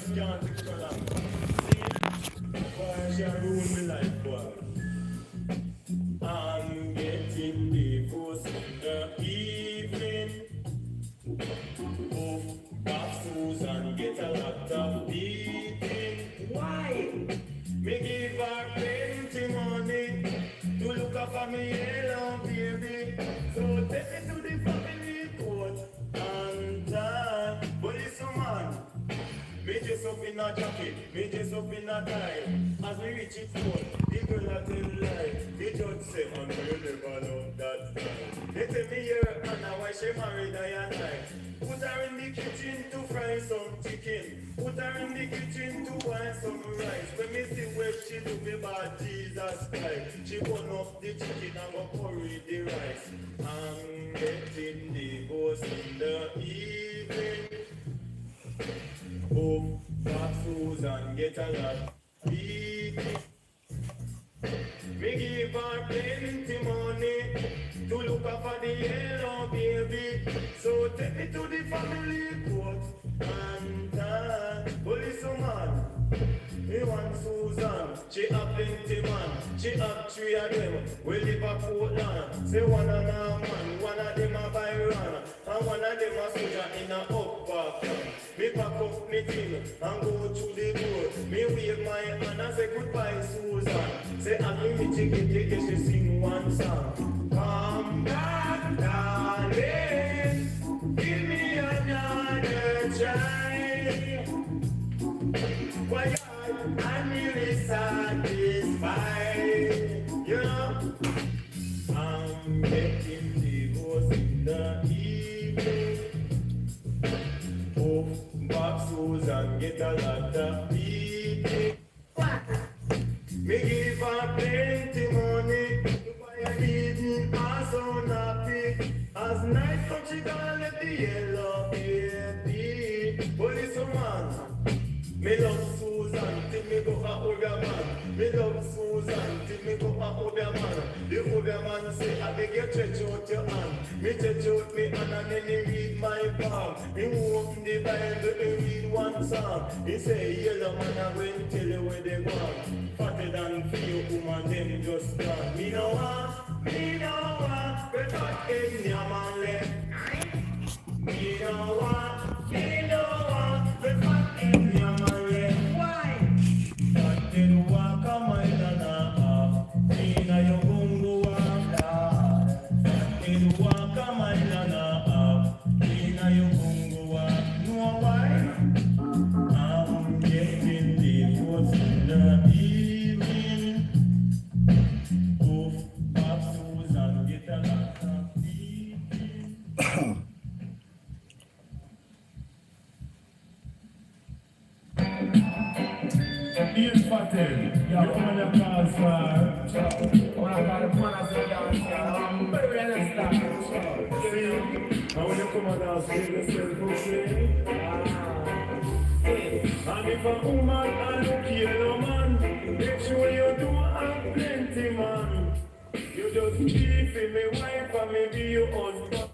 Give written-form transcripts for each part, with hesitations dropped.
just can't take it along. See, why she ruin me life, boy? I'm getting divorced in the evening. Both Bob Susan get a lot of beating. Why? Me give her plenty money to look after me yellow baby. So take me to the family court and but listen man, me dress up in a jacket, me dress up in a tie. As we reach it court, the girl a tell lie. The judge say, man, you never know that style. They tell me here, Anna, why she married I and I. Put her in the kitchen to fry some chicken. Put her in the kitchen to boil some rice. When me see where she do me bad, Jesus Christ. She burn up the chicken and go curry the rice. I'm getting divorced in the evening. Oh, Bob Susan get a lot beating. Me give her plenty money to look after the yellow baby. So take me to the family court and police man. He want Susan, she have plenty man. She have three of them, we live at Portland. Say one of them man, one of them a Byron, and one of them a soldier in a upper. Me pack up me thing and go through the door. Me wave my hand and say goodbye Susan. Say I give me ticket, take she sing one song. Come back darling, give me another try. Why I'm really satisfied, you know. I'm getting divorced in the evening. Oh, Bob Susan get a lot of beating. Me give her plenty money to buy a evening as unhappy. As night come she gonna let the yellow baby. Police man, me love Susan till me go a other man. Me love Susan till me go a other man. The other man say I beg you stretch out your hand. Me stretch out me hand and then he read my palm. He open the Bible, he read one psalm. He say yellow man I went tell you where they gone. Fatter than few woman them just gone. Me no want, but not in your man left. Me no want, but not in your man left. Why? That did walk a mile and a half. Me na your bungo walk hard. That did walk a mile and a half. Me na your bungo walk. No why? I'm getting divorced in the evening. Oof, Bob Susan get a lot of beating. Ian Patel, you own a car for when I got a man as a dancer, I'm very understand. See, and when you come and dance, you yourself for free. And if a woman and look yellow man, make sure you do have plenty man. You just keep me wife and maybe your husband.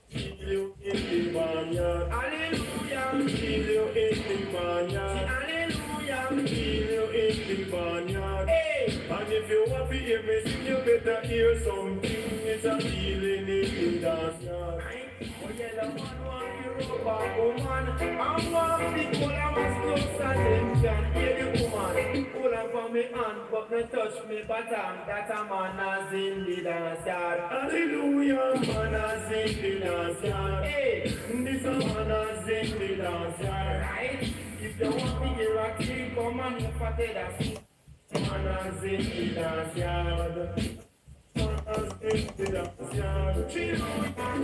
Kill you in the barnyard. Hallelujah. Kill you in the barnyard. Hallelujah. Kill you in the barnyard. Hey. And if you want to hear me sing, you better hear something. It's a healing in the dance yard. Oh, yellow man want to rubber woman. I want the color was close and them can hear the woman. Pull up on me hand, but not touch me bottom. That a man is in the dance yard. Hallelujah, man is in the dance yard. Hey, this a man is in the dance yard. Right? If you want to hear a king, come and look at it. Man is in the dance yard. Man is in the dance yard.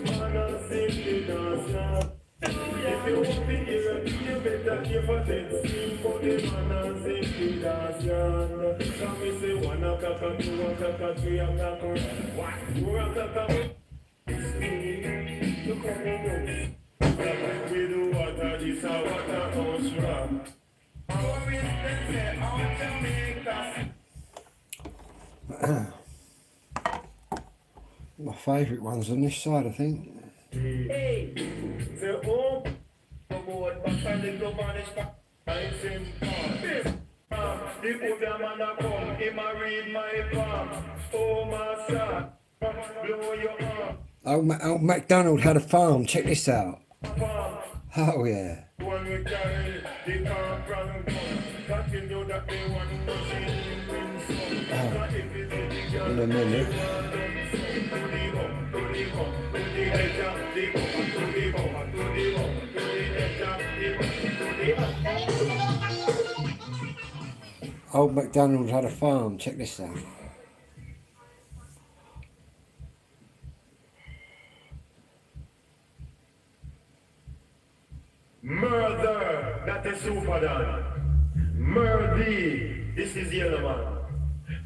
Man is in the dance yard. If you want to hear a king, you better give a dead scene for the man is in the dance yard. Some me say 1 o'clock, 2 o'clock, 3 o'clock, 4 o'clock. You come in with the water, this a water house ram. Our business say out Jamaica. My favourite one's on this side, I think. Hey, say oh, board, back on the glove on this back. Nice and calm. The older man a come, him a read my palm. Oh, master, blow your arm. Old MacDonald had a farm. Check this out. Palm. Oh yeah. When we carry the car from gun, that you know that they want to see him win some. That if it's the girl, In a minute. Old MacDonald had a farm. Check this out. Murder, that is super done. Murder, this is yellow man.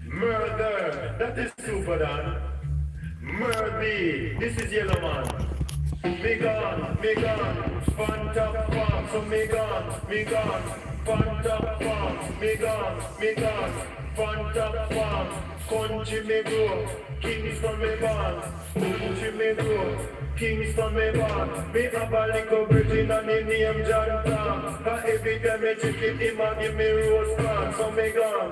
Murder, that is super done. Murder, this is yellow man. Me gone, Fanta farm, so me gone, Fanta farm, me gone, Fanta farm, country me go, Kingston me born, country me go, Kingston me born, me have a little virgin and the name John Tom, cause every time me check it, him a give me rose corn, so me gone,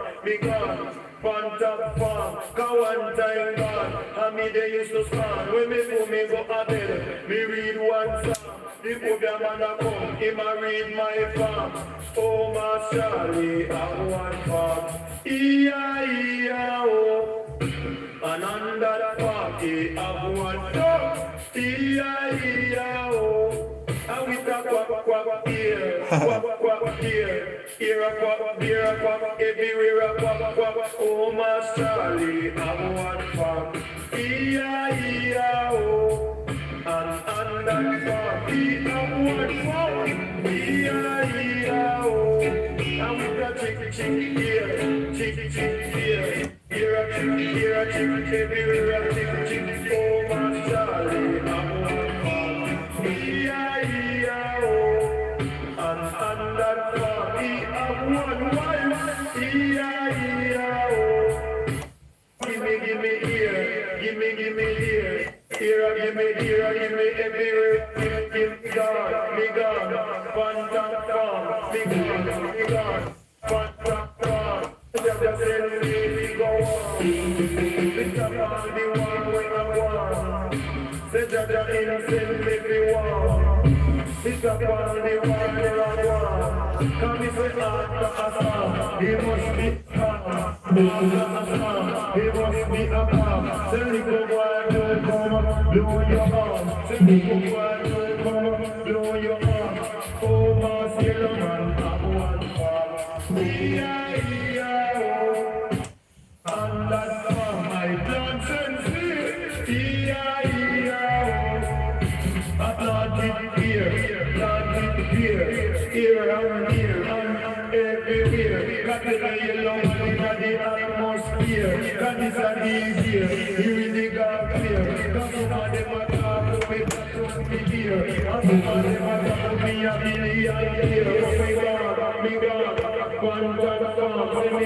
Fanta farm, cause one time gone, and me they used to spawn, when me go a bed, me read one song, the older man a come, him a read my farm, oh my Charlie, I want farm, E-I-E-I-O, and under the party, I want dog, E-I-E-I-o, and with a quack here, quack here a quack, there a quack, everywhere a quack, oh my Charlie, I want farm, E-I-E-I-O, and under the party, I want farm, E-I-E-I-o, and with a chick here, here a chick, everywhere a chick, oh my Charlie, I want farm, E-I-E-I-o, and under the party, I want wife, E-I-E-I-o. Give me here, give me here. Here, give me everywhere. Give me gone, Fanta farm, me gone, Fanta farm. Just tell me go on. It's about the one when I want. Say that you're innocent if you want. It's about the one when I want. Come if we after a song, he must be calm. He must be a calm. Say little boy, don't come, blow your arm. Say little boy, don't come, blow your arm. Oh, my sailor man, I want farm. E-I-E-I-O. And that farm, I plant and seed. E-I-E-I-O. I planted here and everywhere. Got the yellow one in the atmosphere. That is an easier, here in the God clear. Cause some of them are talk to me, to me here. And some of them are talk to me a million years. Oh me God, Fanta farm, say me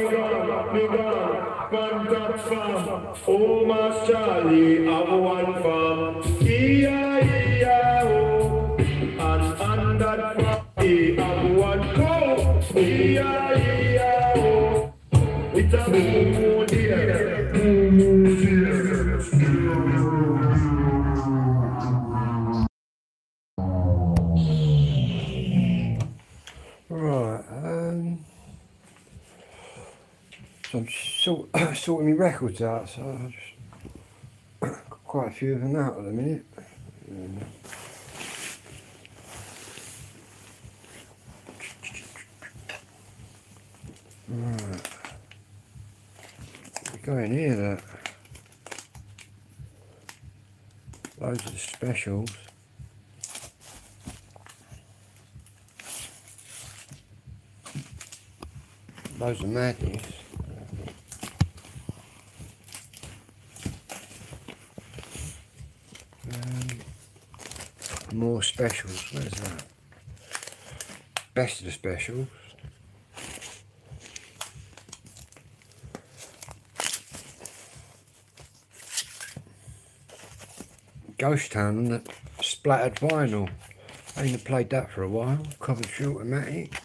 God, Fanta farm. Oh my Charlie, have one farm. E-I-E-I-O, and under the party, have one cow. E-I-E-I-O, with a moo dear, moo dear. Right. So I'm sorting my records out. So I just got quite a few of them out at the minute. Right. We go in here. That loads of the specials. Loads of madness. More specials. Where's that? Best of the specials. Ghost Town and the splattered vinyl. I ain't played that for a while. Coventry Automatics.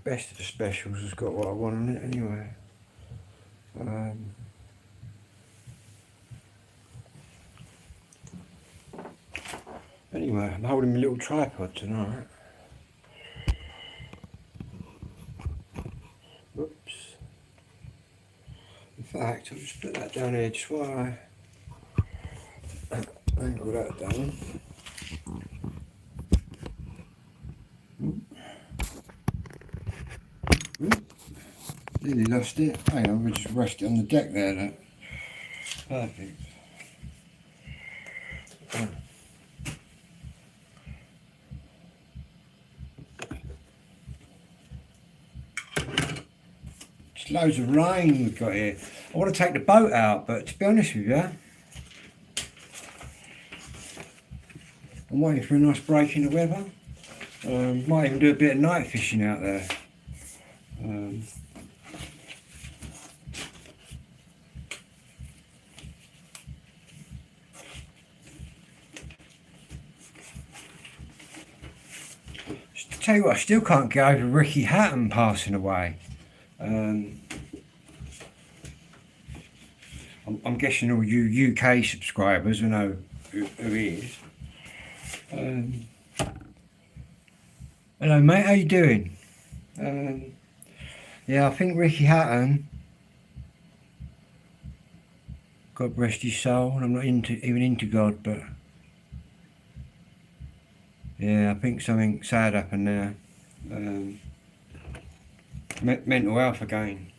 best of the specials has got what I want on it anyway. Anyway, I'm holding my little tripod tonight. Oops. In fact, I'll just put that down here just while I angle that down. Nearly lost it. Hang on, we just rushed it on the deck there. Look. Perfect. Just loads of rain we've got here. I want to take the boat out, but to be honest with you, I'm waiting for a nice break in the weather. Might even do a bit of night fishing out there. To tell you what, I still can't get over Ricky Hatton passing away. I'm guessing all you UK subscribers will know who he is. Hello mate, how you doing? Yeah, I think Ricky Hatton, God rest his soul, and I'm not even into God, but yeah, I think something sad happened there. Mental health again.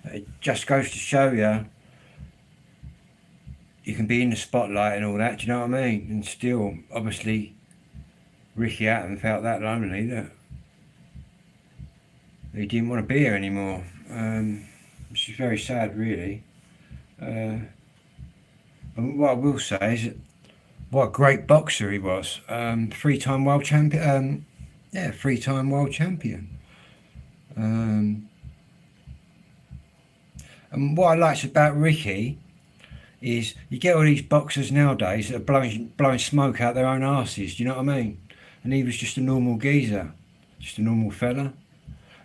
It just goes to show you can be in the spotlight and all that, do you know what I mean? And still, obviously, Ricky Hatton felt that lonely that he didn't want to be here anymore, which is very sad, really. And what I will say is that what a great boxer he was. Three-time world champion. Yeah, three-time world champion. And what I liked about Ricky is you get all these boxers nowadays that are blowing smoke out their own arses. Do you know what I mean? And he was just a normal geezer, just a normal fella.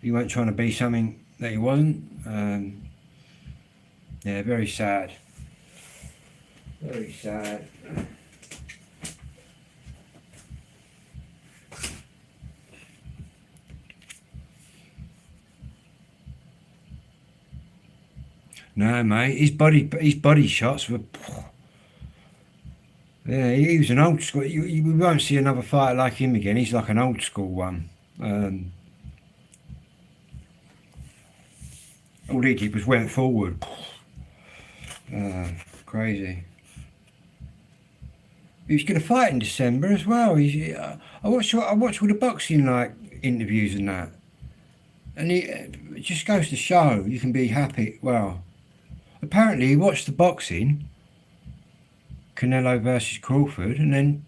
He weren't trying to be something that he wasn't. Yeah, very sad. Very sad. No, mate, his body shots were. Yeah, he was an old school. We won't see another fighter like him again. He's like an old school one. All he did was went forward. Crazy. He was going to fight in December as well. I watched all the boxing like interviews and that, and it just goes to show you can be happy. Well, apparently he watched the boxing, Canelo versus Crawford, and then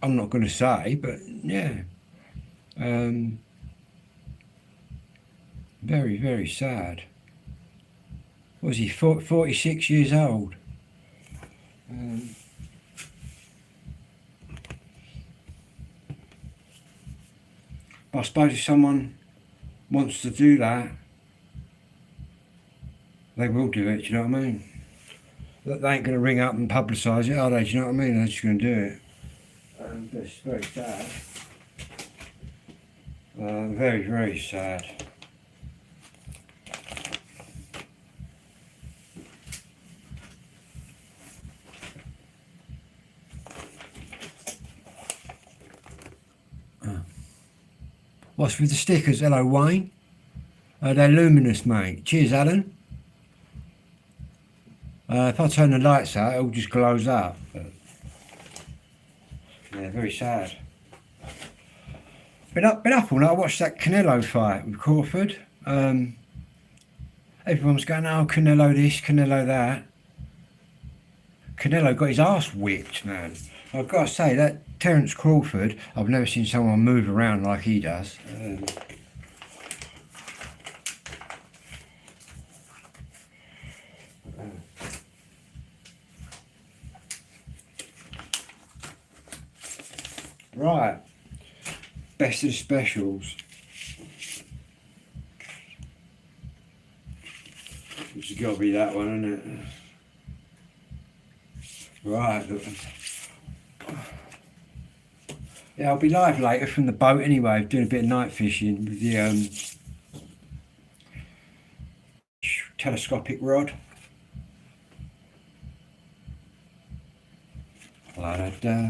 I'm not going to say, but yeah, very, very sad. What was he, 46 years old? I suppose if someone wants to do that, they will do it, do you know what I mean? They ain't going to ring up and publicise it, are they? Do you know what I mean? They're just going to do it. It's very sad. Very, very sad. What's with the stickers? Hello, Wayne. They're luminous, mate. Cheers, Alan. If I turn the lights out, it all just glows up. But yeah, very sad. Been up all night. I watched that Canelo fight with Crawford. Everyone's going, oh, Canelo this, Canelo that. Canelo got his ass whipped, man. I've got to say, that Terence Crawford, I've never seen someone move around like he does. Right, Best of the specials. Which has got to be that one, isn't it? Right. Look. Yeah, I'll be live later from the boat anyway, doing a bit of night fishing with the telescopic rod. La-da-da.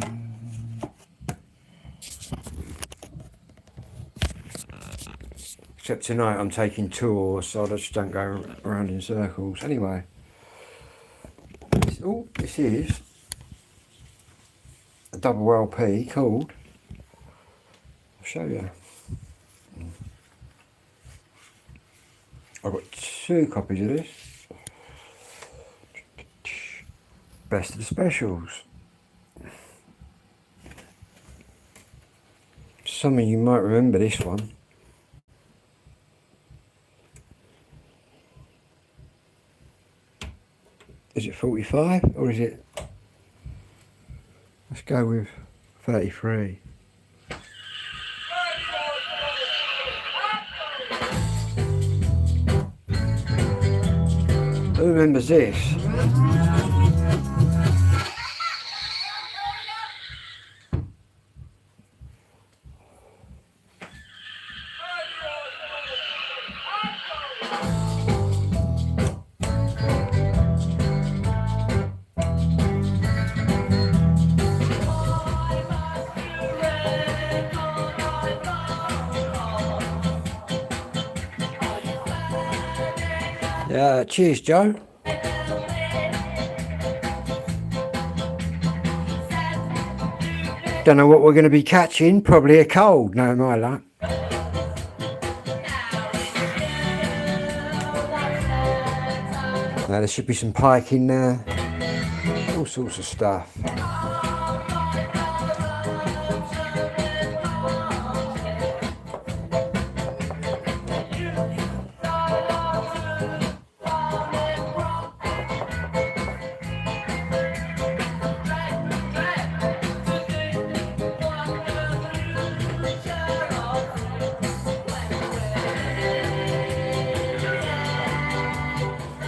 Except tonight I'm taking tours, so I just don't go around in circles. Anyway, this is a double LP called. I'll show you. I've got 2 copies of this. Best of the specials. Some of you might remember this one. Is it 45 or is it? Let's go with 33. Who remembers this? Yeah, cheers, Joe. Don't know what we're going to be catching. Probably a cold, no my luck. Now there should be some pike in there. All sorts of stuff.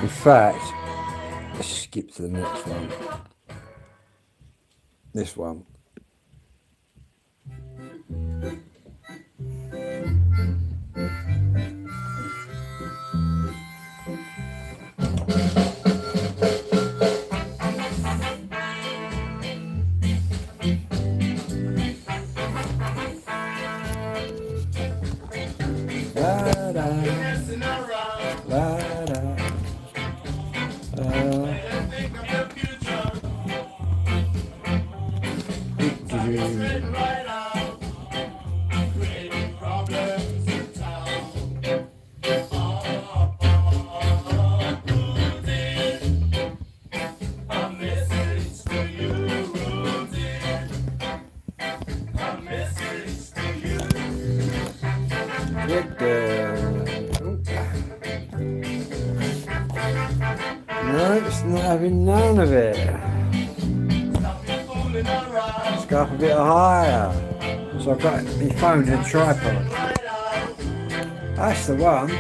In fact, let's skip to the next one. This one. La-da, la-da. No, it's not having none of it. Let's go up a bit higher. So I've got my phone in a tripod. That's the one.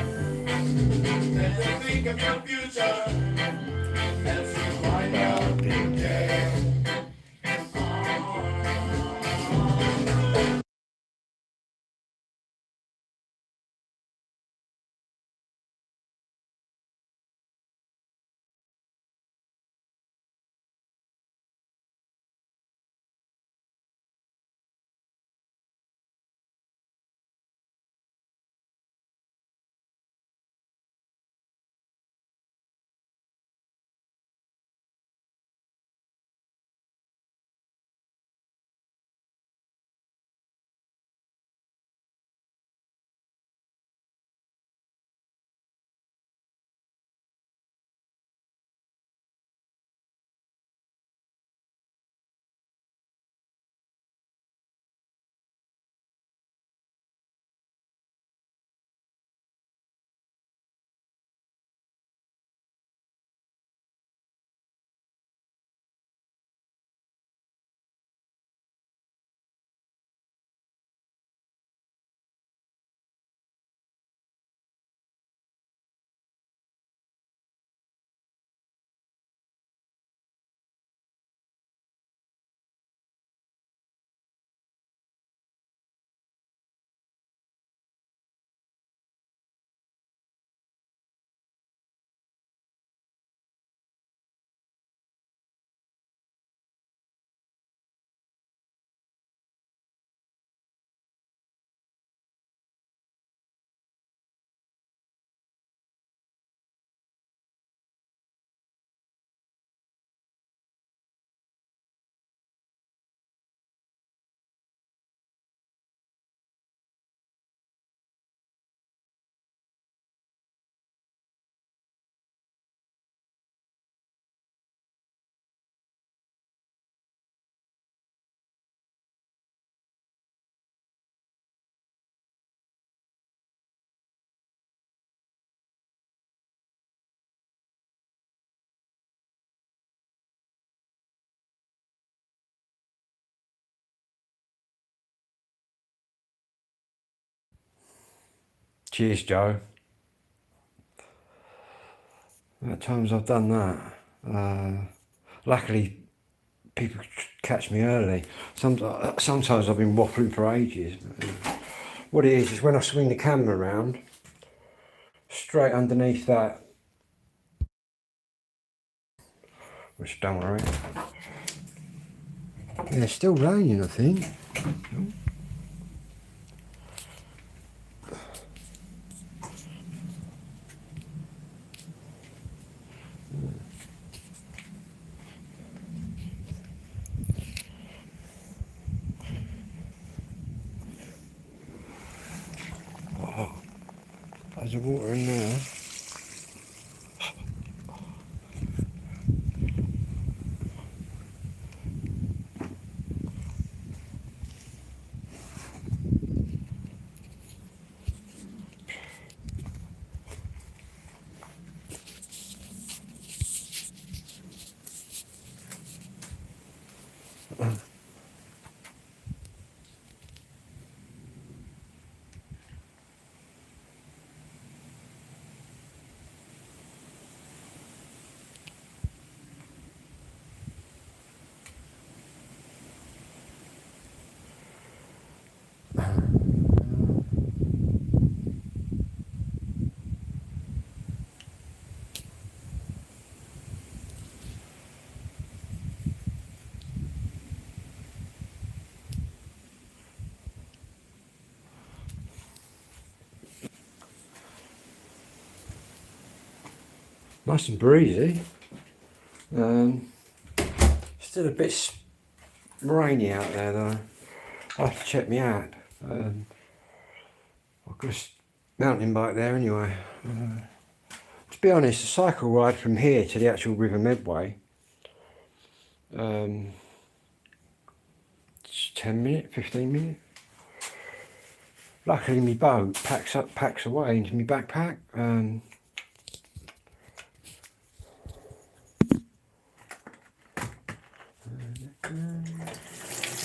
Cheers, Joe. At times I've done that. Luckily, people catch me early. Sometimes I've been waffling for ages. What it is when I swing the camera around, straight underneath that, which don't worry. Yeah, it's still raining, I think. Oh, there's the water in there. Nice and breezy. Still a bit rainy out there though. I'll have to check me out. I've got a mountain bike there anyway. To be honest, the cycle ride from here to the actual River Medway, it's 10 minutes, 15 minutes. Luckily my boat packs away into my backpack.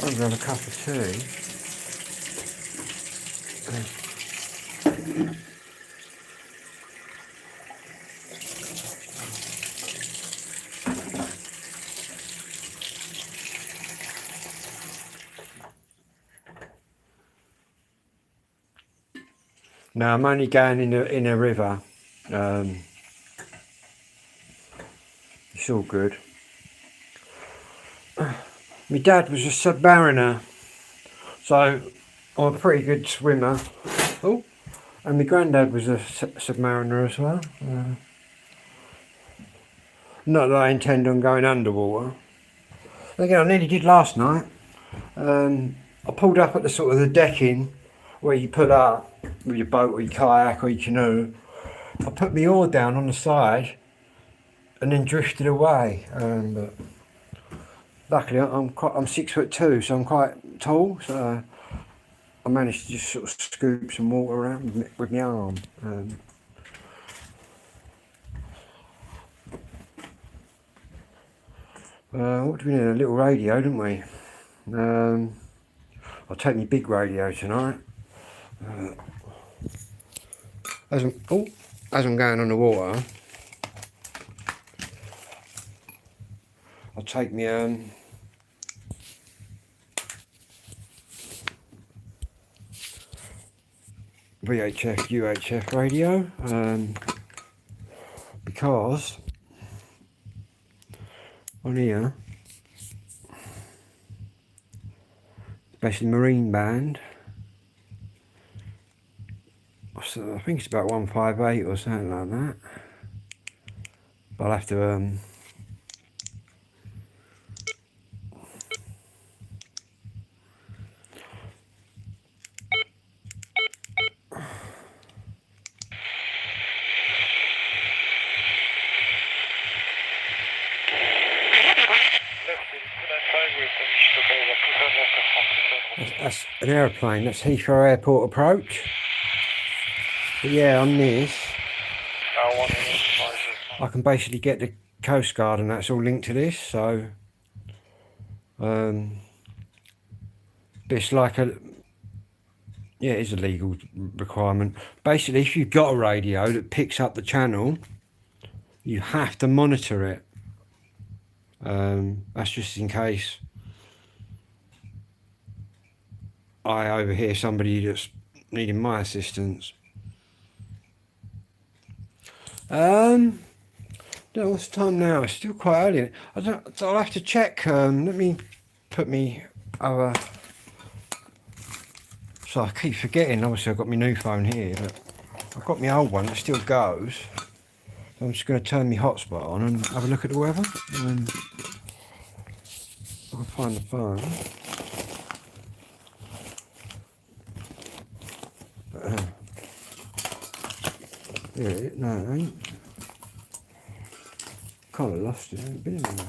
I'm going to have a cup of tea. No, I'm only going in a river. It's all good. My dad was a submariner, so I'm a pretty good swimmer. Oh, and my granddad was a submariner as well. Not that I intend on going underwater. Again, I nearly did last night. I pulled up at the sort of the decking where you put up with your boat or your kayak or your canoe. I put my oar down on the side and then drifted away. But luckily, I'm 6'2", so I'm quite tall. So I managed to just sort of scoop some water around with my arm. What do we need? A little radio, don't we? I'll take my big radio tonight. As I'm going on the water, I'll take my VHF, UHF radio, because on here, especially marine band, so I think it's about 158 or something like that. But I'll have to that's an aeroplane. That's Heathrow Airport approach. But yeah, on this, I can basically get the Coast Guard, and that's all linked to this. So it's like Yeah, it is a legal requirement. Basically, if you've got a radio that picks up the channel, you have to monitor it. That's just in case I overhear somebody that's needing my assistance. Don't know what's the time now. It's still quite early. I'll have to check. Let me put me other. So I keep forgetting. Obviously, I've got my new phone here, but I've got my old one that still goes. So I'm just going to turn my hotspot on and have a look at the weather. I'll find the phone. Yeah, no, it ain't. Kind of lost it. I ain't been anywhere.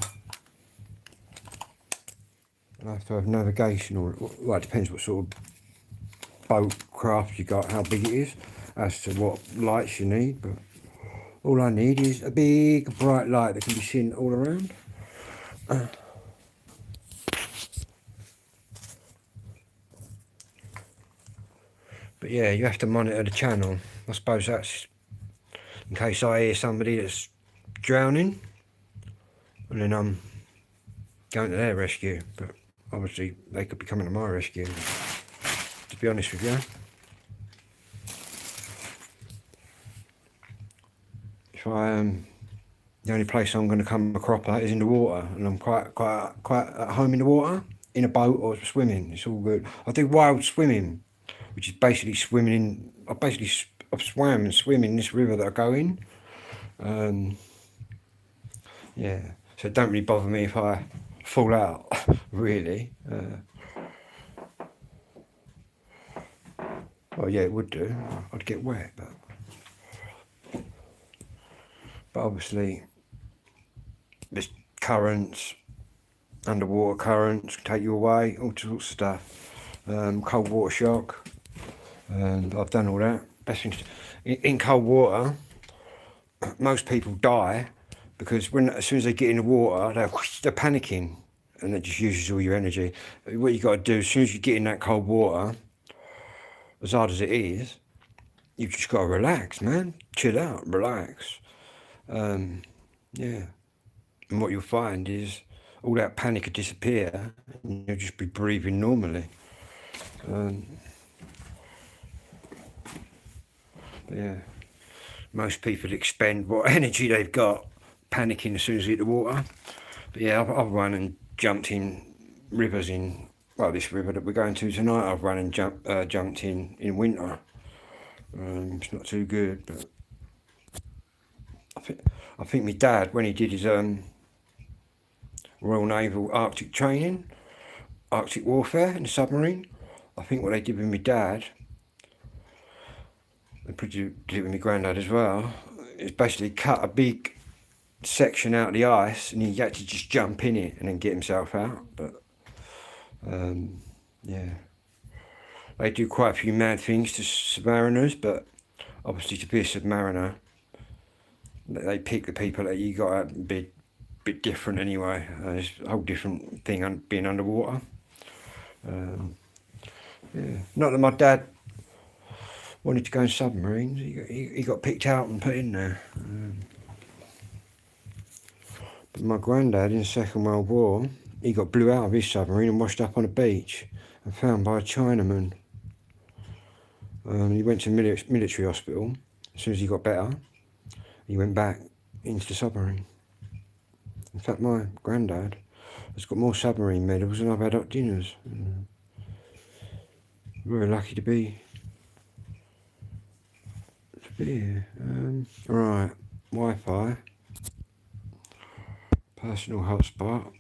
I have to have navigation, or well, it depends what sort of boat craft you got, how big it is, as to what lights you need. But all I need is a big bright light that can be seen all around. But yeah, you have to monitor the channel. I suppose that's in case I hear somebody that's drowning, and then I'm going to their rescue. But obviously they could be coming to my rescue, to be honest with you. If the only place I'm going to come a cropper is in the water, and I'm quite at home in the water, in a boat or swimming. It's all good. I do wild swimming, which is basically swimming in. I've swam and swim in this river that I go in. Yeah, so it don't really bother me if I fall out, really. Well, yeah, it would do. I'd get wet, but obviously there's currents, underwater currents can take you away, all sorts of stuff. Cold water shock, and I've done all that. Best thing in cold water, most people die because as soon as they get in the water, they're panicking, and that just uses all your energy. What you got to do, as soon as you get in that cold water, as hard as it is, you've just got to relax, man. Chill out, relax. Yeah. And what you'll find is all that panic will disappear, and you'll just be breathing normally. Yeah. Most people expend what energy they've got panicking as soon as they hit the water. But yeah, I've run and jumped in rivers in, well, this river that we're going to tonight, I've run and jumped in winter. It's not too good, but I think my dad, when he did his Royal Naval Arctic training, Arctic warfare in the submarine, I think what they did with my dad, they probably did it with my granddad as well, is basically cut a big section out of the ice, and he had to just jump in it and then get himself out. But yeah, they do quite a few mad things to submariners, but obviously to be a submariner, they pick the people that you got to be a bit different anyway. It's a whole different thing being underwater. Yeah, not that my dad wanted to go in submarines. He got picked out and put in there. But my granddad in the Second World War, he got blew out of his submarine and washed up on a beach and found by a Chinaman. He went to military hospital. As soon as he got better, he went back into the submarine. In fact, my granddad has got more submarine medals than I've had at dinners. Very lucky to be here. Right, Wi-Fi, personal hotspot.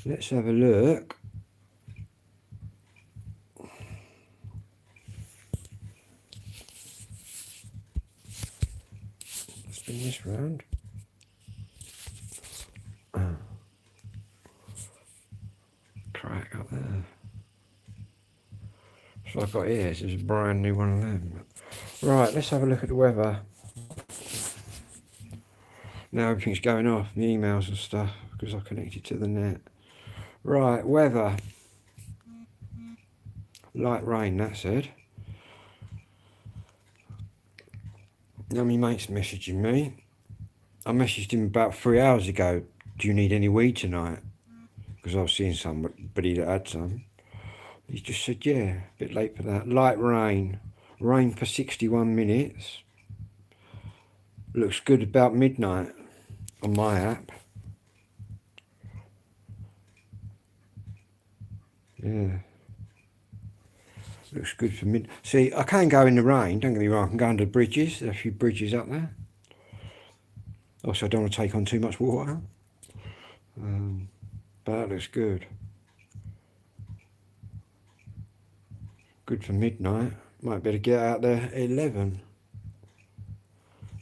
Let's have a look. Spin this round. Crack up there. So I've got here, this is a brand new one of them. Right, let's have a look at the weather. Now everything's going off, the emails and stuff, because I connected to the net. Right, weather. Light rain, that said. Now my mate's messaging me. I messaged him about 3 hours ago. Do you need any weed tonight? Because I was seeing somebody that had some. He just said, yeah, a bit late for that. Light rain. Rain for 61 minutes. Looks good about midnight on my app. Yeah. Looks good for mid. See, I can go in the rain, don't get me wrong. I can go under the bridges. There are a few bridges up there. Also, I don't want to take on too much water. But that looks good. Good for midnight. Might better get out there at 11.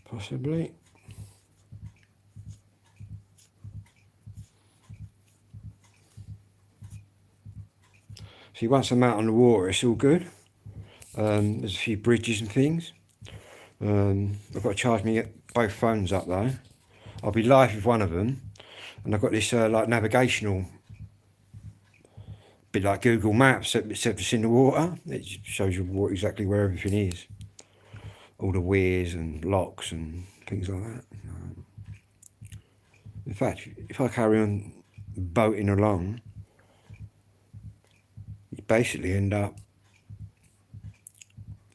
Possibly. See, once I'm out on the water, it's all good. There's a few bridges and things. I've got to charge me both phones up though. I'll be live with one of them, and I've got this like navigational, bit like Google Maps, except it's in the water. It shows you exactly where everything is, all the weirs and locks and things like that. In fact, if I carry on boating along, you basically end up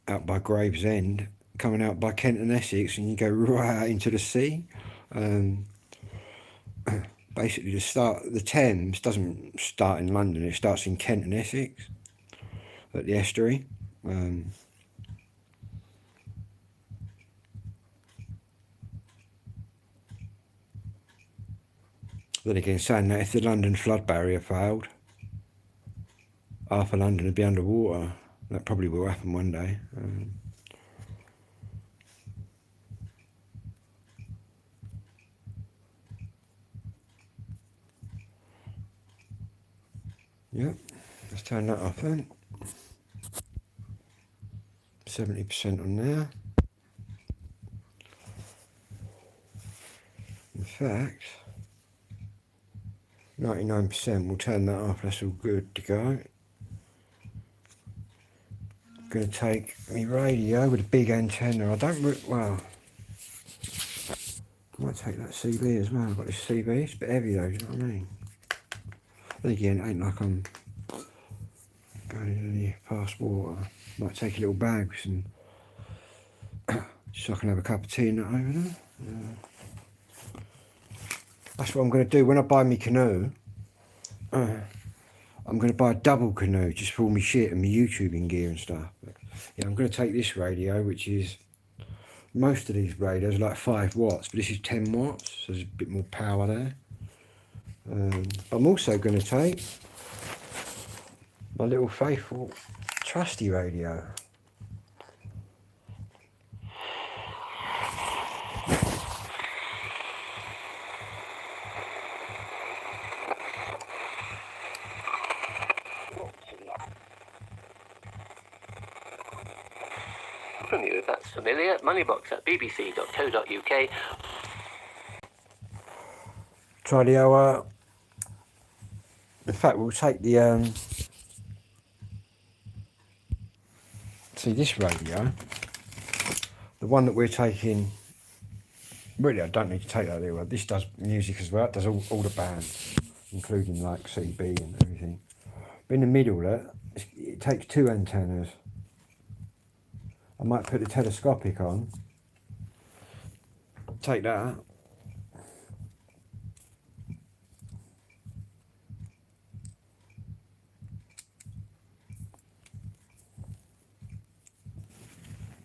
out by Gravesend, coming out by Kent and Essex, and you go right out into the sea. Basically, the Thames doesn't start in London; it starts in Kent and Essex at the estuary. Then again, saying that if the London flood barrier failed, half of London would be underwater. That probably will happen one day. Yep, let's turn that off then. 70% on there. In fact, 99%, we'll turn that off, that's all good to go. Going to take my radio with a big antenna. I don't, well, I might take that CB as well. I've got this CB, it's a bit heavy though, you know what I mean? Then again, it ain't like I'm going in any fast water. Might take a little bag with some, just so I can have a cup of tea and that over there. That's what I'm going to do when I buy my canoe. I'm going to buy a double canoe just for all my shit and my YouTubing gear and stuff. But, yeah, I'm going to take this radio, which is, most of these radios are like 5 watts, but this is 10 watts, so there's a bit more power there. I'm also going to take my little faithful trusty radio. From you, if that's familiar, moneybox@bbc.co.uk. Try the in fact, we'll take the see this radio, the one that we're taking. Really, I don't need to take that anyway. This does music as well. It does all the bands, including like CB and everything. But in the middle, it takes 2 antennas. I might put the telescopic on. Take that.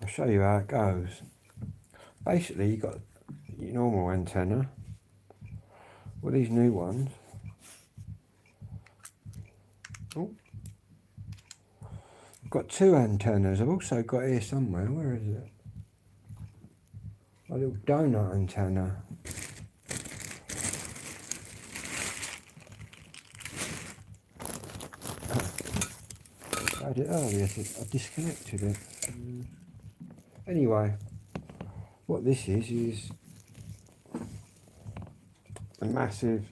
I'll show you how it goes. Basically, you've got your normal antenna. Well, these new ones. Oh. I've got 2 antennas. I've also got here somewhere. Where is it? A little donut antenna. I had it earlier. I disconnected it. Anyway, what this is a massive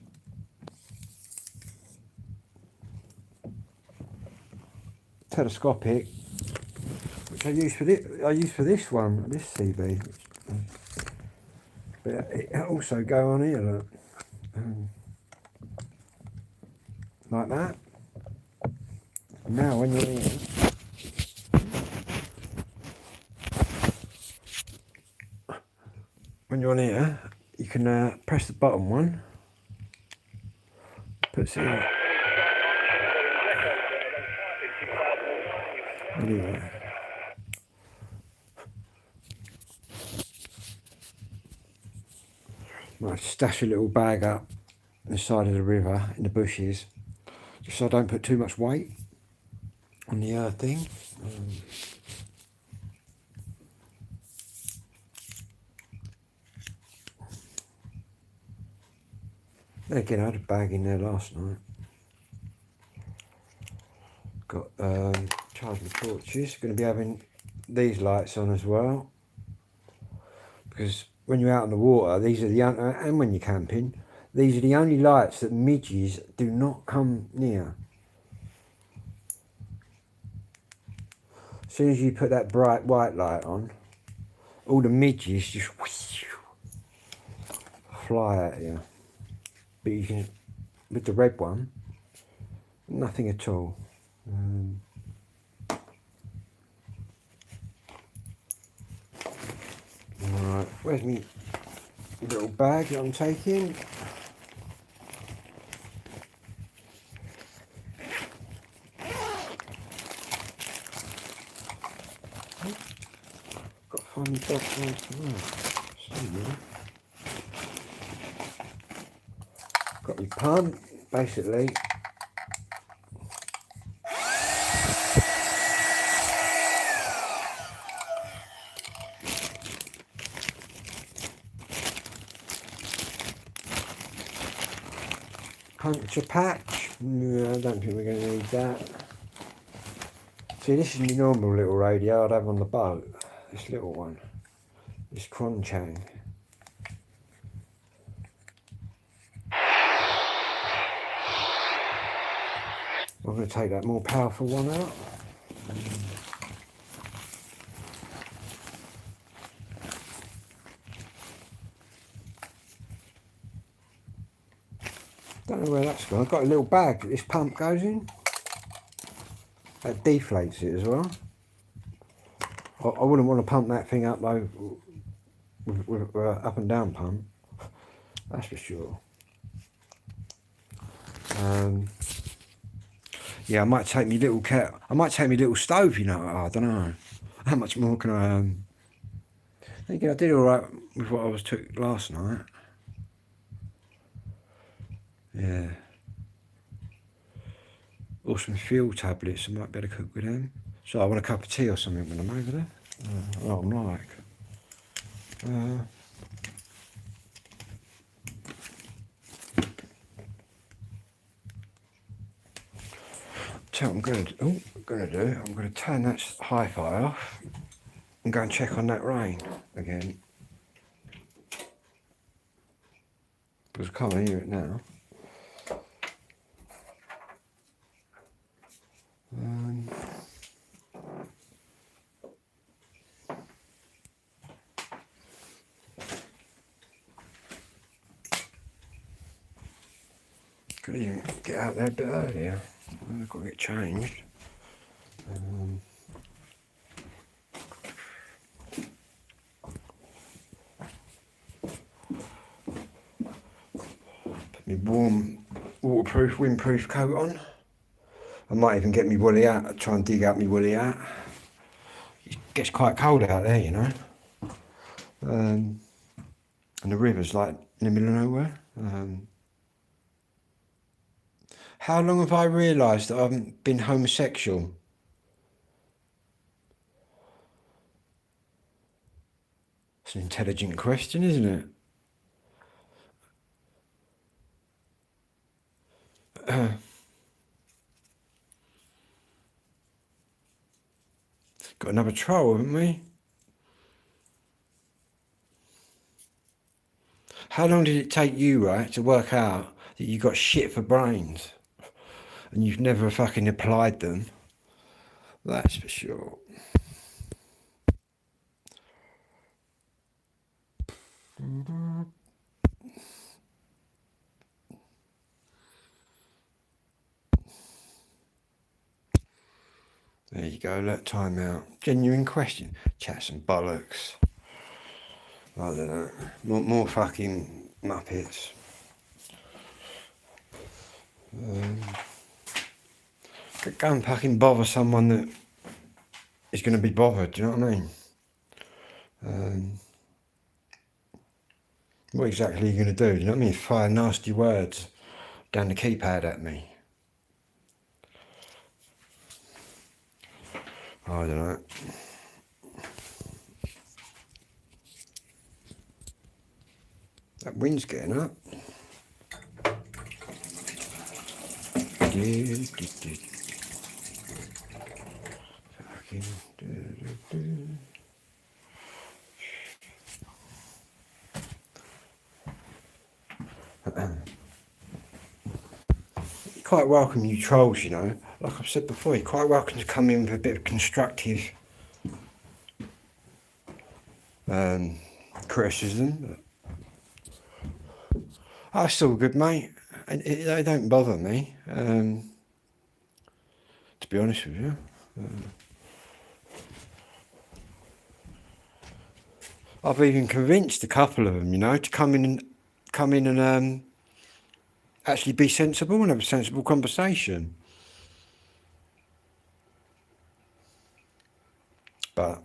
telescopic, which I use for this one, this CB. But it also go on here, look, like that. And now when you're here, on here, you can press the bottom one. Puts it in. Anyway. Might stash a little bag up the side of the river in the bushes, just so I don't put too much weight on the thing. Again, I had a bag in there last night. Got charging torches. Going to be having these lights on as well, because when you're out on the water, these are the and when you're camping, these are the only lights that midges do not come near. As soon as you put that bright white light on, all the midges just fly at you. But you can, with the red one, nothing at all. Alright, where's my little bag that I'm taking? Got to find my box on somewhere. Got my pump, basically. Puncture patch. No, I don't think we're going to need that. See, this is my normal little radio I'd have on the boat. This little one. This Cronchang. I'm going to take that more powerful one out. Don't know where that's gone. I've got a little bag that this pump goes in. That deflates it as well. I wouldn't want to pump that thing up though with up and down pump. That's for sure. Yeah, I might take me little I might take me little stove. You know, I don't know. How much more can I? Thinking I did all right with what I was took last night. Yeah. Or some fuel tablets, I might be able to cook with them. So I want a cup of tea or something when I'm over there. Oh, I'm like. So what I'm going to do, I'm going to turn that hi-fi off and go and check on that rain again. Because I can't hear it now. Could even get out there a bit earlier. I've got to get changed. Put my warm, waterproof, windproof coat on. I might even get my woolly hat, try and dig out my woolly hat. It gets quite cold out there, you know. And the river's like in the middle of nowhere. How long have I realised that I haven't been homosexual? It's an intelligent question, isn't it? Got another troll, haven't we? How long did it take you, right, to work out that you got shit for brains and you've never fucking applied them? That's for sure. There you go, look, time out. Genuine question. Chat some bollocks. I don't know. More fucking muppets. Go and fucking bother someone that is going to be bothered, do you know what I mean? What exactly are you going to do? Do you know what I mean? Fire nasty words down the keypad at me. I don't know. That wind's getting up. You're quite welcome, you trolls, you know. Like I've said before, you're quite welcome to come in with a bit of constructive criticism. That's all good, mate. They don't bother me, to be honest with you. I've even convinced a couple of them, you know, to come in and actually be sensible and have a sensible conversation. But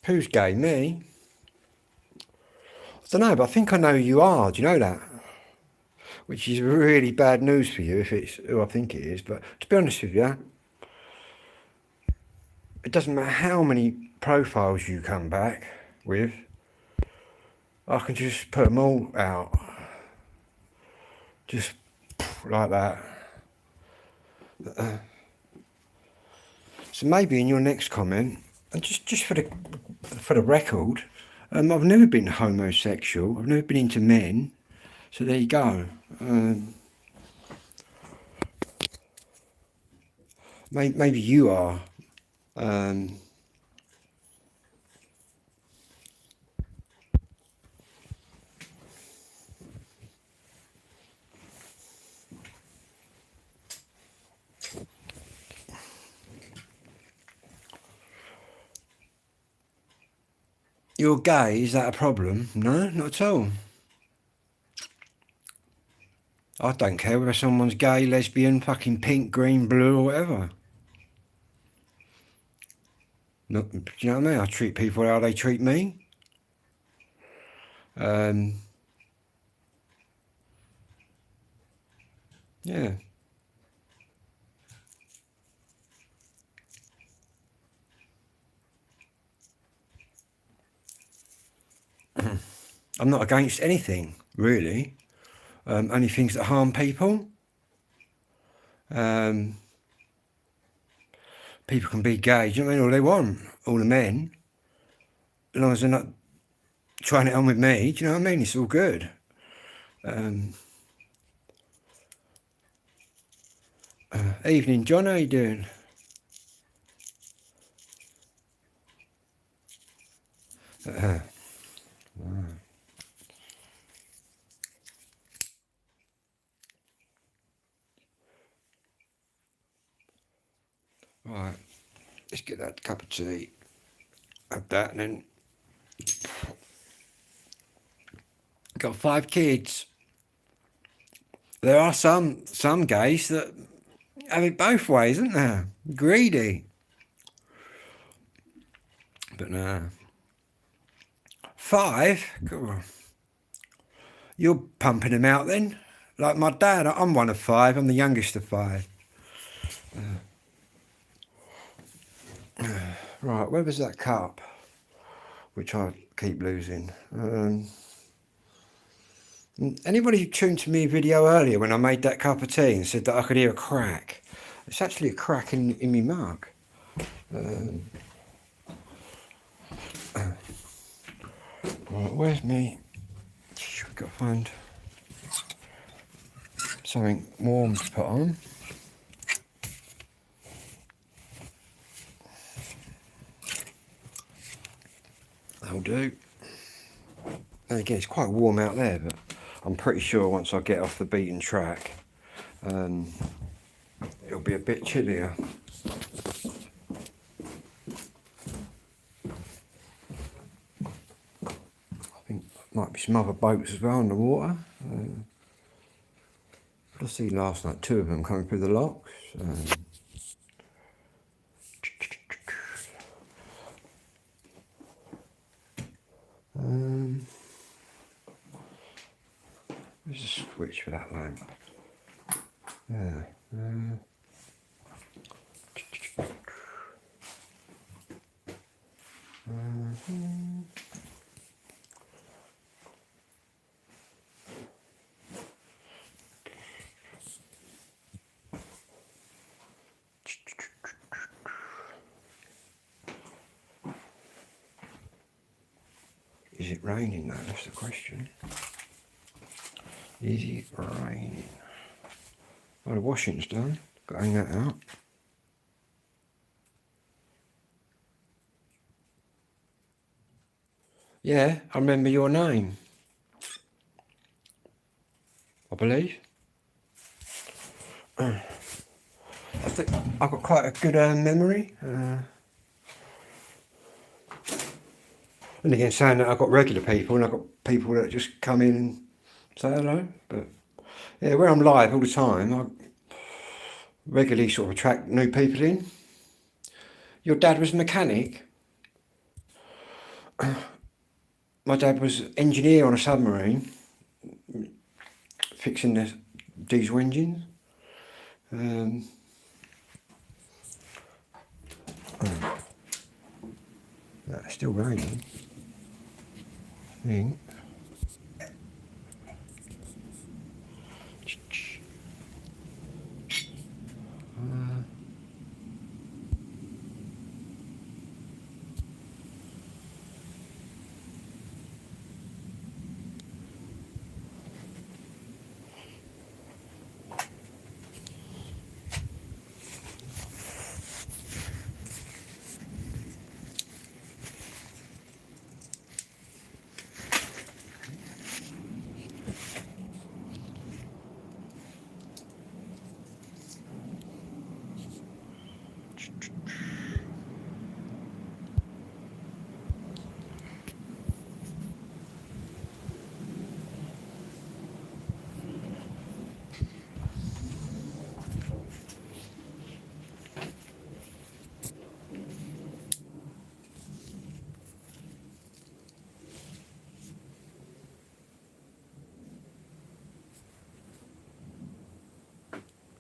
who's gay? Me? I don't know, but I think I know who you are. Do you know that? Which is really bad news for you if it's who I think it is. But to be honest with you, it doesn't matter how many profiles you come back with. I can just put them all out. Just like that. So maybe in your next comment, and just for the record, I've never been homosexual. I've never been into men. So there you go. Maybe you are. You're gay, is that a problem? No, not at all. I don't care whether someone's gay, lesbian, fucking pink, green, blue, or whatever. Do you know what I mean? I treat people how they treat me. Yeah. I'm not against anything, really. Only things that harm people. People can be gay, do you know what I mean? All they want, all the men. As long as they're not trying it on with me, do you know what I mean? It's all good. Evening, John, how you doing? Right, let's get that cup of tea. Have that, and then got 5 kids. There are some gays that have it both ways, isn't there? Greedy. But no. 5? God. You're pumping them out then? Like my dad, I'm one of 5. I'm the youngest of 5. Right, where was that cup? Which I keep losing. Anybody who tuned to me video earlier when I made that cup of tea and said that I could hear a crack? It's actually a crack in my mug. Right, where's me? I've got to find something warm to put on. That'll do. And again, it's quite warm out there, but I'm pretty sure once I get off the beaten track, it'll be a bit chillier. I think there might be some other boats as well in the water. I see last night 2 of them coming through the locks. There's a switch for that lamp. Yeah. Is it raining though? That's the question. Is it raining? Oh, the washing's done. Got to hang that out. Yeah, I remember your name. I believe. I think I've got quite a good memory. And again, saying that I've got regular people and I've got people that just come in and say hello. But yeah, where I'm live all the time, I regularly sort of attract new people in. Your dad was a mechanic. My dad was engineer on a submarine, fixing the diesel engines. It's still raining. I think.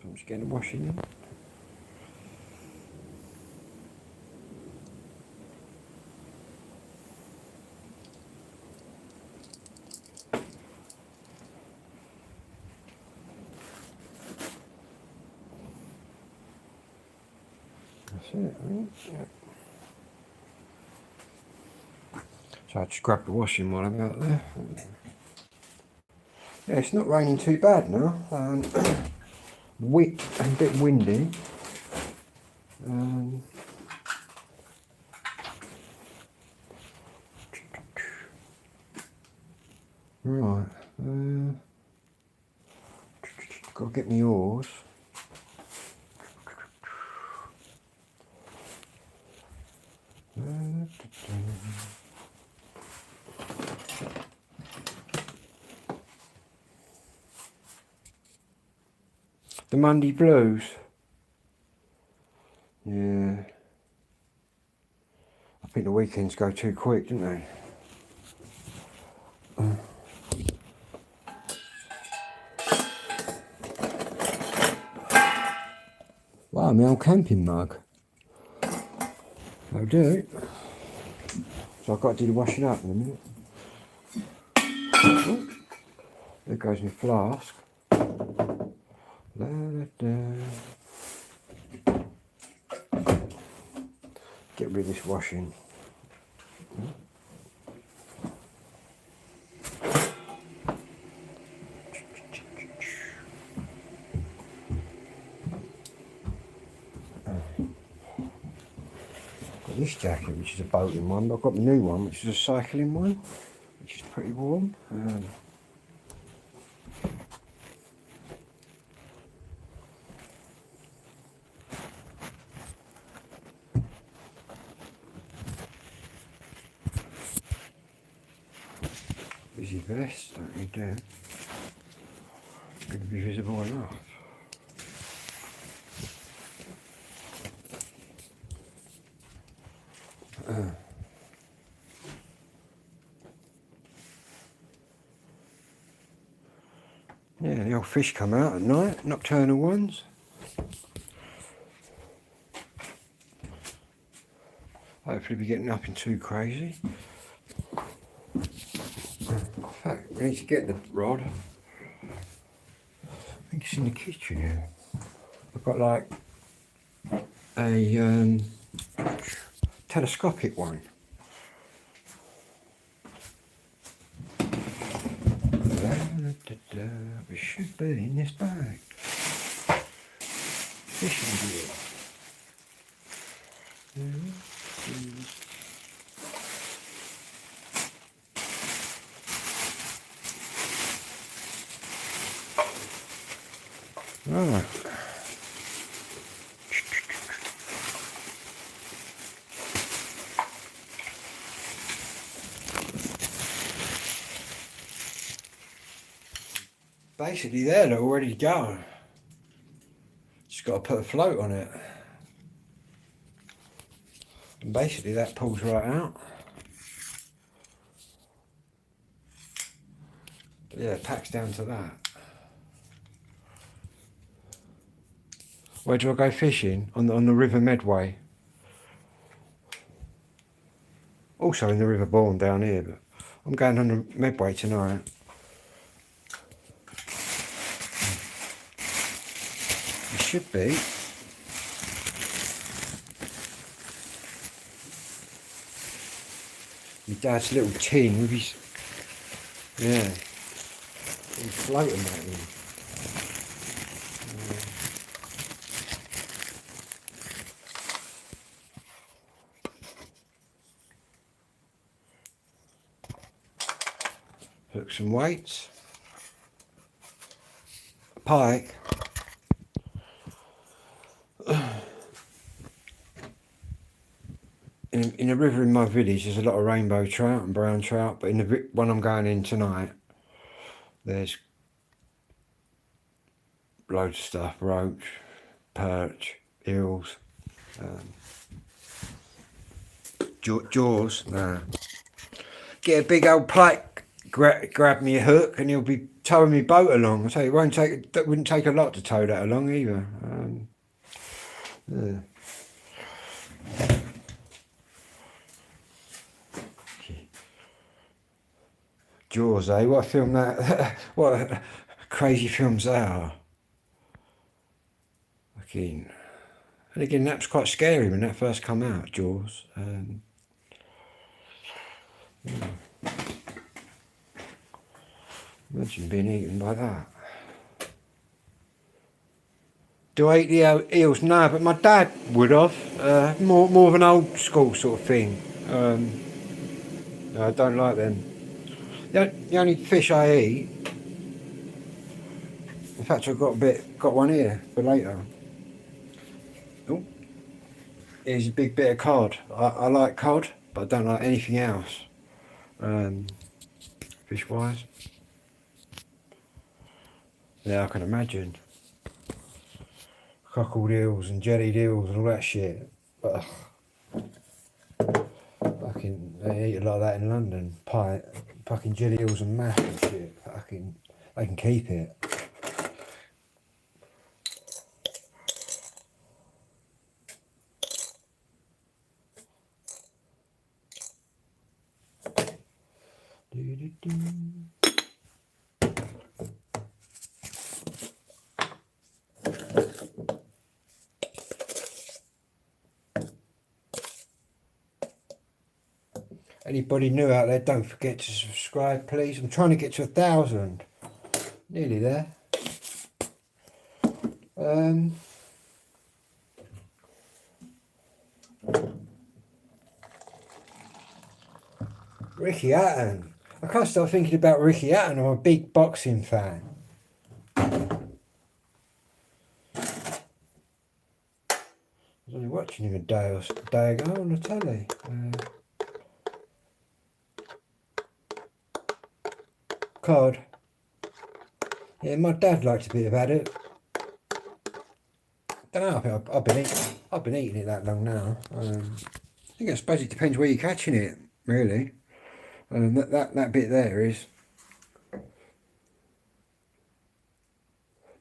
I'm just getting the washing in. That's it, right? Yeah. So I just grab the washing while I'm out there. Yeah, it's not raining too bad now. Wet and a bit windy. Right. Got to get my oars. The Monday Blues. Yeah. I think the weekends go too quick, don't they? Wow, my old camping mug. That'll do it. So I've got to do the washing up in a minute. Oh, there goes my flask. La, da, da. Get rid of this washing. Got this jacket, which is a boating one, but I've got the new one, which is a cycling one, which is pretty warm. Busy vest, don't need that. Going to be visible enough. Yeah, the old fish come out at night, nocturnal ones. Hopefully we're getting nothing too crazy. In fact, we need to get the rod. I think it's in the kitchen here. I've got like a telescopic one. It should be in this bag. Fishing gear. Right. Basically they're all ready to go. Just got to put a float on it. And basically that pulls right out. But yeah, it packs down to that. Where do I go fishing? On the River Medway. Also in the River Bourne down here, but I'm going on the Medway tonight. It should be. My dad's little tin with his, yeah, he's floating that in. Hook some weights, a pike. In a river in my village there's a lot of rainbow trout and brown trout, but in the one I'm going in tonight there's loads of stuff: roach, perch, eels, jaws. Nah. Get a big old pike, grab me a hook, and he'll be towing me boat along. I say it wouldn't take a lot to tow that along either. Yeah. Jaws, eh? What a film that! What crazy films they are. Fucking. And again, that was quite scary when that first come out. Jaws. Yeah. Imagine being eaten by that. Do I eat the eels? No, but my dad would have. More of an old school sort of thing. No, I don't like them. The only fish I eat. In fact, I've got one here for later. Oh, here's a big bit of cod. I like cod, but I don't like anything else. Fish wise. Yeah, I can imagine. Cockled eels and jellied eels and all that shit. But fucking, they eat a lot of that in London. Pie, fucking jelly eels and mash and shit. Fucking, they can keep it. Anybody new out there, don't forget to subscribe, please. I'm trying to get to 1,000. Nearly there. Ricky Hatton. I can't stop thinking about Ricky Hatton. I'm a big boxing fan. I was only watching him a day ago on the telly. Cod. Yeah, my dad liked a bit about it. Don't know. I think I've been eating it that long now. I suppose it depends where you're catching it, really. That bit there is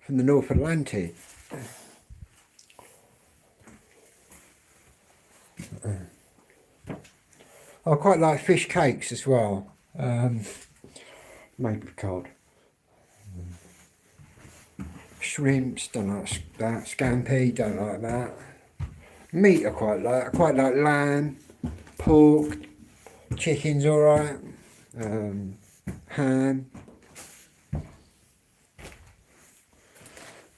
from the North Atlantic. I quite like fish cakes as well. Made with cod. Shrimps, don't like that. Scampi, don't like that. Meat I quite like. I quite like lamb, pork, chicken's alright. Ham.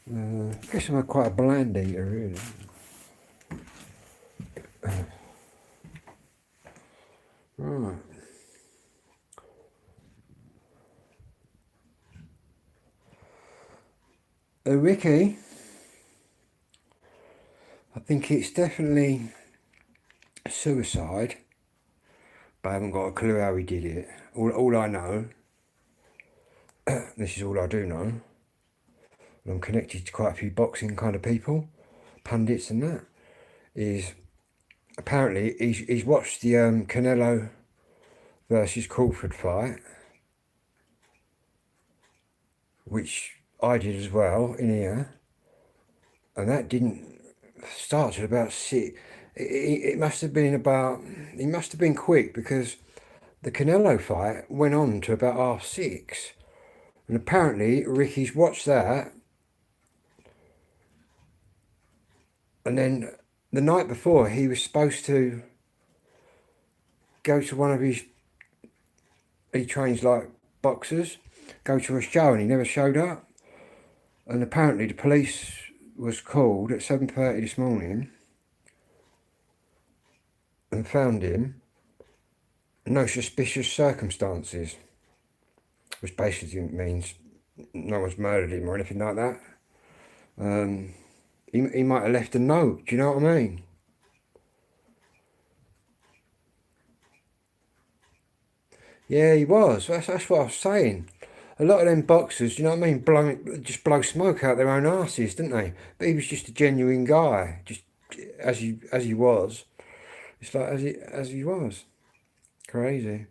I guess I'm quite a bland eater, really. Right. Ricky, I think it's definitely suicide, but I haven't got a clue how he did it. All I know, this is all I do know, and I'm connected to quite a few boxing kind of people, pundits and that, is apparently he's watched the Canelo versus Crawford fight, which I did as well in here, and that didn't start till about 6. It must have been about, he must have been quick, because the Canelo fight went on to about 6:30, and apparently Ricky's watched that, and then the night before he was supposed to go to one of his, he trains like boxers, go to a show, and he never showed up, and apparently the police was called at 7:30 this morning and found him, no suspicious circumstances, which basically means no one's murdered him or anything like that. He might have left a note, do you know what I mean? Yeah, he was. That's what I was saying. A lot of them boxers, you know what I mean, just blow smoke out their own arses, didn't they? But he was just a genuine guy, just as he was. It's like as he was. Crazy.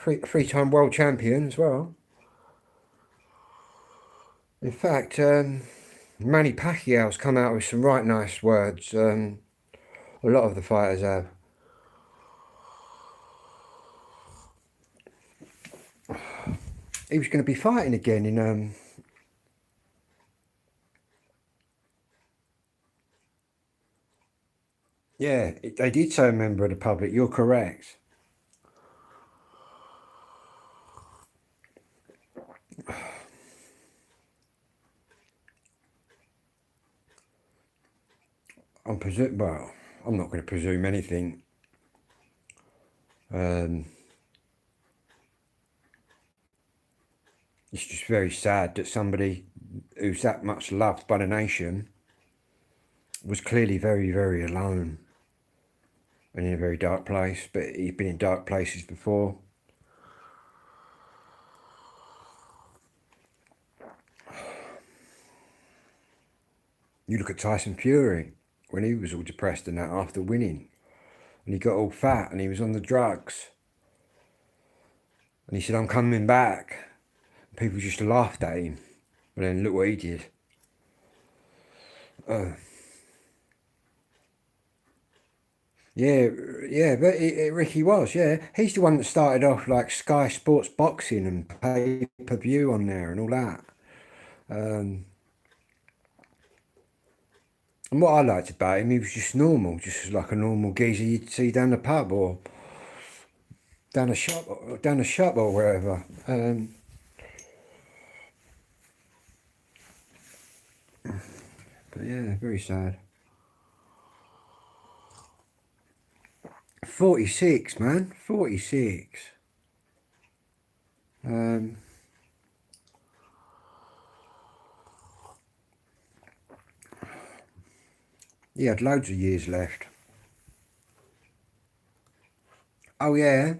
Three-time world champion as well. In fact, Manny Pacquiao's come out with some right nice words. A lot of the fighters have. He was going to be fighting again in yeah, they did say a member of the public. You're correct. Well, I'm not going to presume anything. It's just very sad that somebody who's that much loved by the nation was clearly very, very alone and in a very dark place. But he's been in dark places before. You look at Tyson Fury, when he was all depressed and that after winning, and he got all fat and he was on the drugs, and he said, "I'm coming back." And people just laughed at him, but then look what he did. Yeah, but Ricky was, yeah. He's the one that started off like Sky Sports Boxing and pay-per-view on there and all that. And what I liked about him, he was just normal, just like a normal geezer you'd see down the pub or down the shop or wherever. But yeah, very sad. 46, man. 46. He had loads of years left. Oh yeah.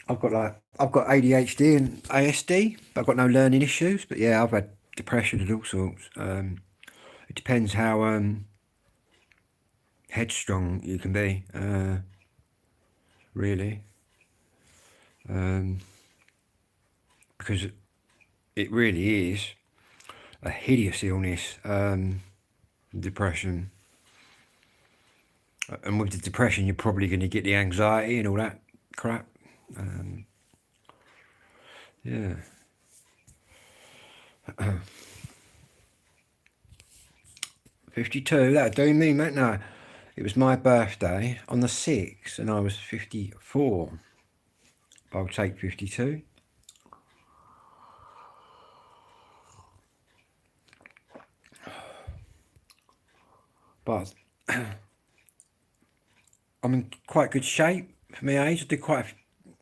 I've got ADHD and ASD, but I've got no learning issues. But yeah, I've had depression and all sorts. It depends how headstrong you can be, really, because it really is a hideous illness, depression. And with the depression, you're probably going to get the anxiety and all that crap. Yeah. 52, that'd do me, mate. No, it was my birthday on the 6th, and I was 54. I'll take 52. But I'm in quite good shape for my age. I did quite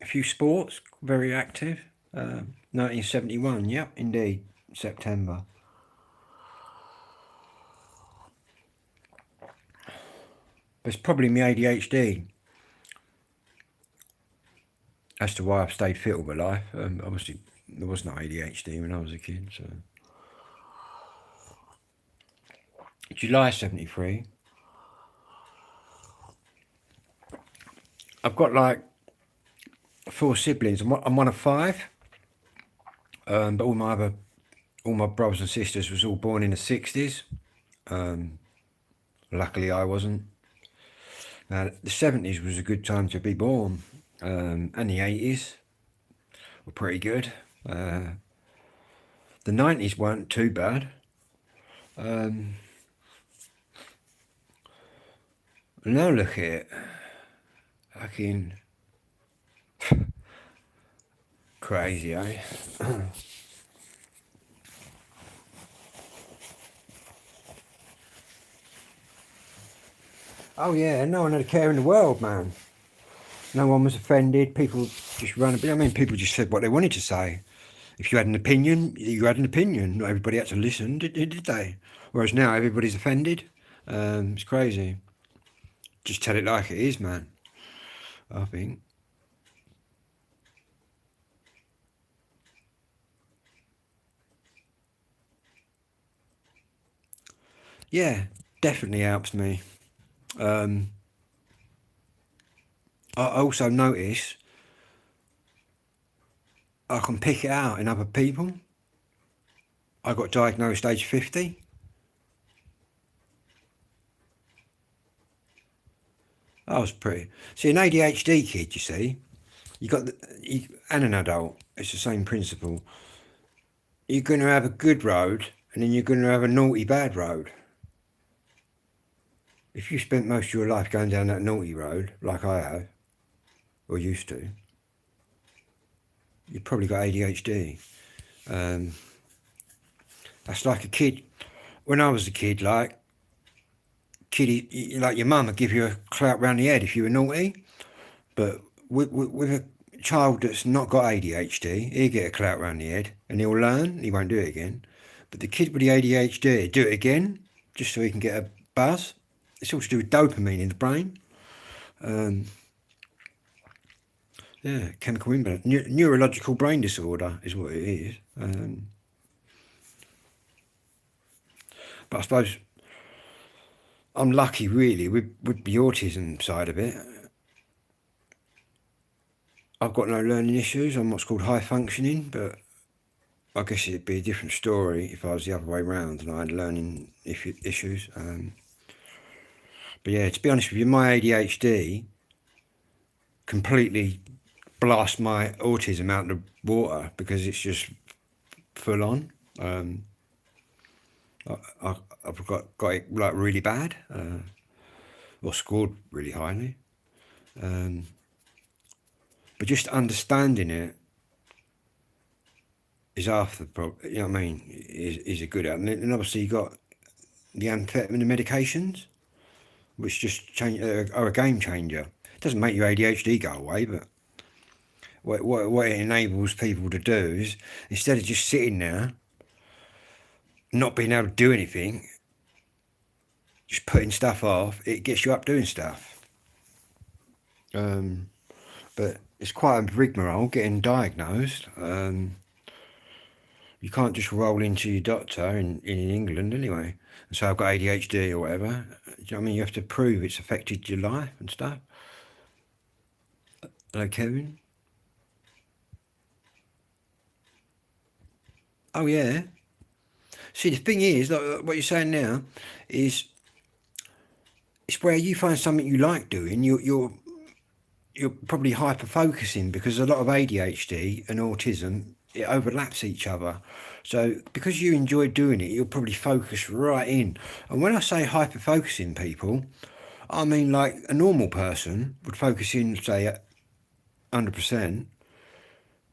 a few sports, very active. 1971, yep, indeed, September. But it's probably my ADHD as to why I've stayed fit all my life. Obviously, there was no ADHD when I was a kid. So, July 73. I've got like 4 siblings. I'm one of 5. But all my brothers and sisters was all born in the 60s. Luckily, I wasn't. The 70s was a good time to be born, and the 80s were pretty good. The 90s weren't too bad. Now look at it. Fucking crazy, eh? Oh yeah, no one had a care in the world, man. No one was offended. People just ran a bit. I mean, people just said what they wanted to say. If you had an opinion, you had an opinion. Not everybody had to listen, did they? Whereas now everybody's offended. It's crazy. Just tell it like it is, man. I think. Yeah, definitely helps me. I also notice I can pick it out in other people. I got diagnosed age 50. I was pretty. See, an ADHD kid, you see, and an adult, it's the same principle. You're going to have a good road, and then you're going to have a naughty bad road. If you spent most of your life going down that naughty road, like I have, or used to, you've probably got ADHD. That's like a kid. When I was a kid, like your mum would give you a clout round the head if you were naughty. But with a child that's not got ADHD, he'll get a clout round the head and he'll learn. He won't do it again. But the kid with the ADHD, do it again just so he can get a buzz. It's all to do with dopamine in the brain. Yeah, chemical imbalance. Neurological brain disorder is what it is. But I suppose I'm lucky, really, with the autism side of it. I've got no learning issues. I'm what's called high functioning, but I guess it'd be a different story if I was the other way around and I had learning issues. But yeah, to be honest with you, my ADHD completely blasts my autism out of the water because it's just full on. I've got it like really bad, or scored really highly. But just understanding it is half the problem. You know what I mean? Is a good out. And obviously you got the amphetamine medications. which just are a game changer. It doesn't make your ADHD go away, but what it enables people to do is, instead of just sitting there, not being able to do anything, just putting stuff off, it gets you up doing stuff. But it's quite a rigmarole getting diagnosed. You can't just roll into your doctor in England anyway and say I've got ADHD or whatever. Do you know what I mean? You have to prove it's affected your life and stuff. Hello, Kevin. Oh yeah. See, the thing is, like what you're saying now, is it's where you find something you like doing. You're probably hyper focusing, because a lot of ADHD and autism, it overlaps each other. So because you enjoy doing it, you'll probably focus right in. And when I say hyper focusing, people, I mean like a normal person would focus in, say, at 100%,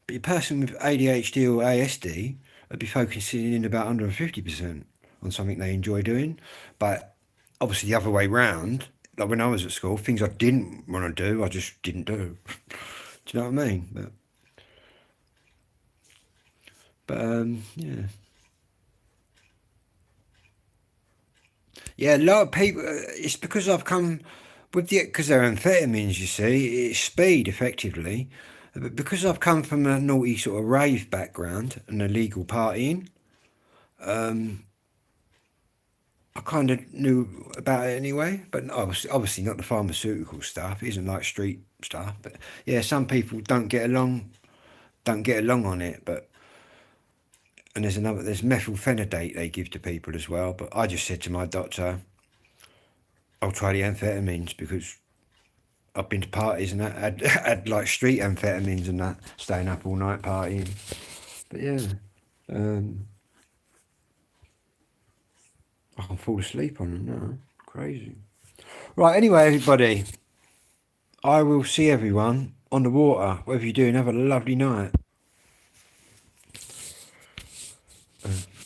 but a person with ADHD or ASD would be focusing in about 150% on something they enjoy doing. But obviously the other way round, like when I was at school, things I didn't want to do, I just didn't do. Do you know what I mean? But yeah. Yeah, a lot of people, it's because I've come with because they're amphetamines, you see, it's speed effectively. But because I've come from a naughty sort of rave background and illegal partying, I kind of knew about it anyway. But obviously not the pharmaceutical stuff. It isn't like street stuff. But yeah, some people don't get along on it. But and there's methylphenidate they give to people as well. But I just said to my doctor, I'll try the amphetamines, because I've been to parties and had like street amphetamines and that, staying up all night partying. But yeah, I can fall asleep on them now. Crazy. Right, anyway, everybody, I will see everyone on the water. Whatever you're doing, have a lovely night.